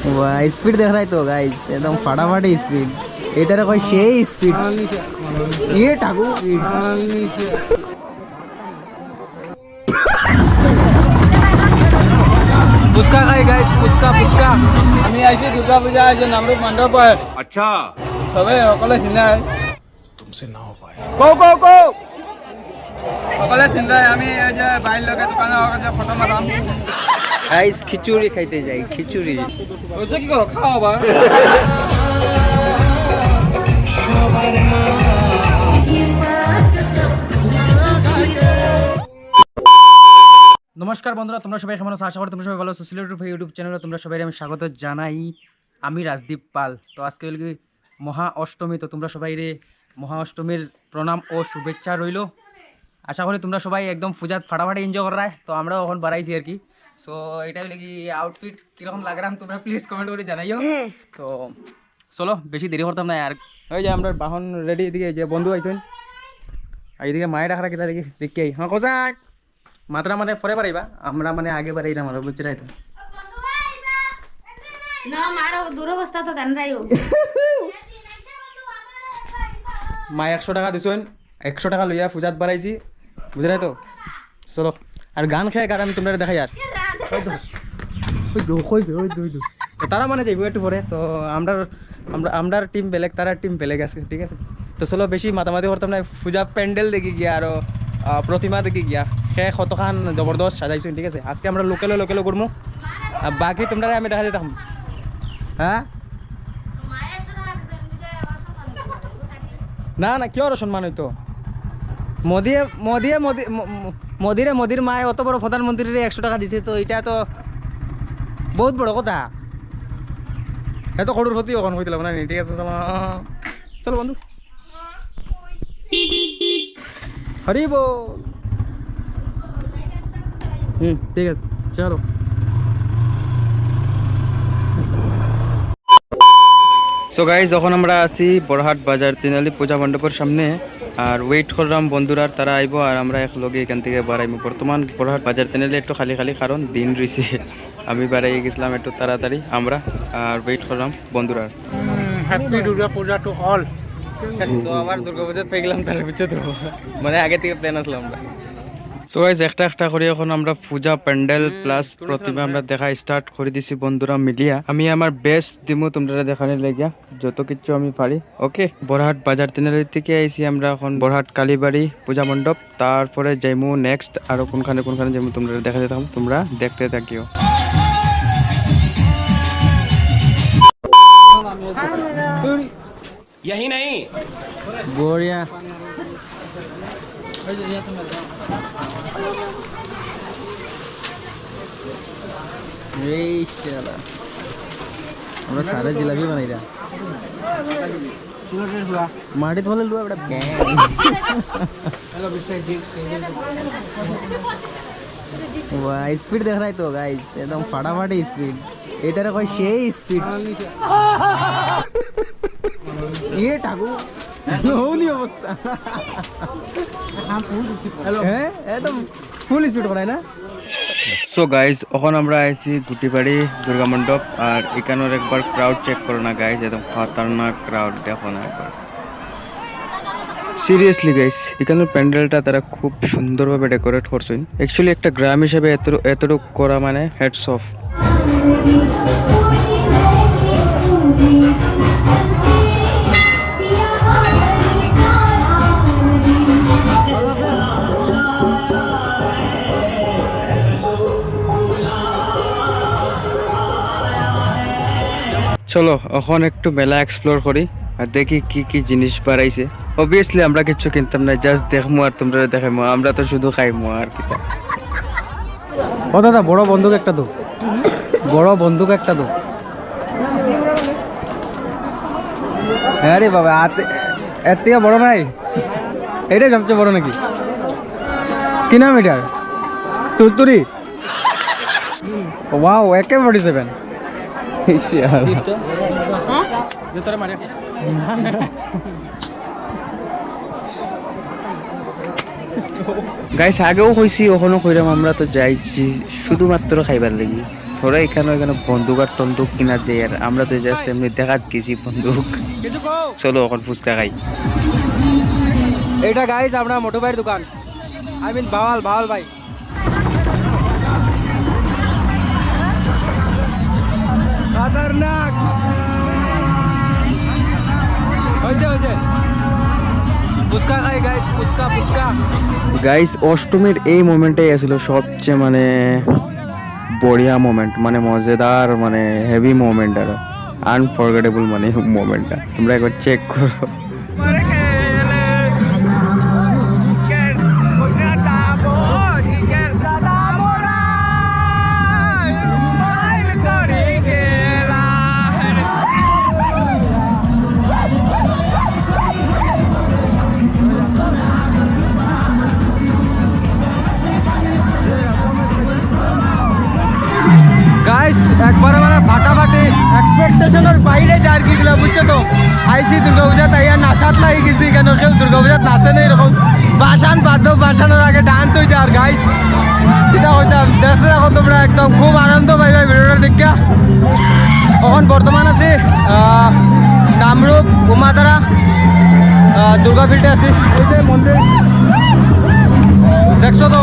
वाह स्पीड देख रहा है तो गाइस एकदम फटाफट स्पीड एटारे कोई সেই स्पीड ये ठाकुर पुचका खाई गाइस पुचका पुचका আমি আইছি দুর্গা পূজা যে নামরূপ মণ্ডপ আচ্ছা তবে সকলে চিন্তায় तुमसे ना हो पाए কো সকলে চিন্তায় আমি এই যে বাইর লগে দোকানে যে ফটো মারাম गाइस खिचुड़ी खाइते যাই खिचुड़ी ওইটা কি করো খাও আবার নমস্কার বন্ধুরা তোমরা সবাই কেমন আছো আশা করি তোমরা সবাই ভালো আছো সিলেট ইউটিউব চ্যানেলে তোমরা সবাই আমি স্বাগত জানাই আমি রাজদীপ পাল তো আজকে হল কি মহা অষ্টমী তো তোমরা সবাই রে মহা অষ্টমীর প্রণাম ও শুভেচ্ছা রইল আশা করি তোমরা সবাই একদম পূজাত ফাটাফাটি এনজয় করায় তো আমরাও এখন বাড়াইছি আর কি সো এটা হলে কি আউটফিট কীরকম লাগলাম তোমরা প্লিজ কমেন্ট করে জানাইও তো চলো বেশি দেরি করতাম না আর ওই যে আমরা বাহন রেডি এদিকে যে বন্ধু আইছেন এইদিকে মায়ের রাখা কিতা দেখি দেখি হ্যাঁ কোথায় মাত্রা মানে পরে পারাইবা আমরা মানে আগে পারাইলাম আর বুঝতে রাইতো না মারো দুরবস্থা তো জান রাইও মা 100 টাকা দিছেন 100 টাকা লইয়া পূজাত বাড়াইছি বুঝলাই তো চলো আর গান খেয়ে গান আমি তোমরা দেখাই আর তারা মানে যাইব একটু পরে তো আমরার টিম বেলেগ তারার টিম বেলেগ আছে ঠিক আছে তো চলো বেশি মাতামাতি করতাম না পূজা প্যান্ডেল দেখি গিয়া আর প্রতিমা দেখি গিয়া সে কতখান জবরদস্ত সাজাইছেন ঠিক আছে আজকে আমরা লোকেলো করবো আর বাকি তোমরা আমি দেখা দিতাম হ্যাঁ না না কিয় সম্মান হইতো মোদির মায়ে অত বড় প্রধানমন্ত্রীর 100 টাকা দিছে তো এটা তো বহুত বড় কথা এত কড়ুর প্রতি ওখান হইতে না ঠিক আছে চলো বন্ধু হরি বল ঠিক আছে চলো সো গাইজ যখন আমরা আছি বড়হাট বাজার তিনালি পূজা মণ্ডপের সামনে আর ওয়েট করলাম বন্ধুরা তারা আইব আর আমরা একলগে এখান থেকে বাড়াইব বর্তমান বড়হাট বাজার তিনালি একটু খালি কারণ দিন রয়েছে আমি বাড়াই গেছিলাম একটু তাড়াতাড়ি আমরা আর ওয়েট করলাম বন্ধুরা happy Durga Puja to all so আবার দুর্গা পূজা পেয়ে গেলাম তার পিছনে মানে আগে থেকে প্ল্যান আসলাম আমরা সো গাইজ একটা করে এখন আমরা পূজা প্যান্ডেল প্লাস প্রতিমা আমরা দেখা স্টার্ট করে দিছি বন্ধুরা মিলিয়া আমি আমার বেস্ট দিমু তোমরা দেখানোর লাগিয়া যত কিছু আমি পারি ওকে বড়হাট বাজার তিনালি থেকে আইছি আমরা এখন বড়হাট কালীবাড়ি পূজা মণ্ডপ তারপরে যাইমু নেক্সট আর কোনখানে যাইমু তোমরা দেখা যেতাম তোমরা দেখতে থাকিও यही नहीं बढ़िया আমরা সারা জিলাপি বানাই রা মাটি ধরে লুয়া বড় গ্যাং हेलो मिस्टर जी वाह स्पीड देख रहा है तो गाइस एकदम फटाफट स्पीड एटारे कोई সেই স্পিড ये ঠাকুর হউনি অবস্থা হ্যাঁ একদম ফুল স্পিড করায় না সো গাইজ এখন আমরা আইছি গুটিবাড়ি দুর্গা মণ্ডপ আর এখানের একবার ক্রাউড চেক করো না গাইজ একদম খতরনাক ক্রাউড দেখো না একবার সিরিয়াসলি গাইজ এখানের প্যান্ডেলটা তারা খুব সুন্দরভাবে ডেকোরেট করছেন অ্যাকচুয়ালি একটা গ্রাম হিসেবে এতটুকু করা মানে হেডস অফ চলো এখন একটু মেলা এক্সপ্লোর করি আর দেখি কি জিনিস বাড়াইছে অবভিয়াসলি আমরা কিছু কিনতাম না জাস্ট দেখমু আর তোমরা দেখাইমু আমরা তো শুধু খাইমু আর কি ও দাদা বড় বন্দুক একটা তো আরে বাবা এর থেকে বড় নাই এটাই সবচেয়ে বড় নাকি কি নাম এটার তুরতুরি ওয়াও AK-47 গাইস আগেও কইছি ওখানে কইরাম আমরা তো যাইছি শুধুমাত্র খাইবার লাগি তোরা এখানে বন্দুক আর টন্দুক কিনা দেয় আর আমরা তো জাস্ট এমনি দেখাত গেছি বন্দুক চলো এখন ফুচকা খাই এটা গাইজ আমরা মোটু ভাইয়ের দোকান আই মিন বাওয়াল ভাই খতরনাক হয়েছে ফুচকা খাই গাইজ ফুচকা গাইস অষ্টমীর এই মোমেন্টটাই আসলে সবচেয়ে মানে বড়িয়া মোমেন্ট মানে মজাদার মানে হেভি মোমেন্ট আর আনফরগেটেবল মানে মোমেন্টটা তোমরা একবার চেক করো গাইস একবারে মানে ফাটাফাটি এক্সপেকটেশনের বাইরে যার গিয়েছিল বুঝছো তো আইসি দুর্গাপূজা তাই আর নাচাত লাগি গেছি কেন কেউ দুর্গাপূজাত নাচে নেই এরকম বাসান বাদ্ধব বাসানোর আগে ডান্স হইতে আর গাইস এটা হইতাম দেখতে দেখো তোমরা একদম খুব আনন্দ পাইবে ভিডিওটা দেখা এখন বর্তমান আছি কামরূপ উমাতারা দুর্গা ফিল্ডে আছি এই যে মন্দির দেখছো তো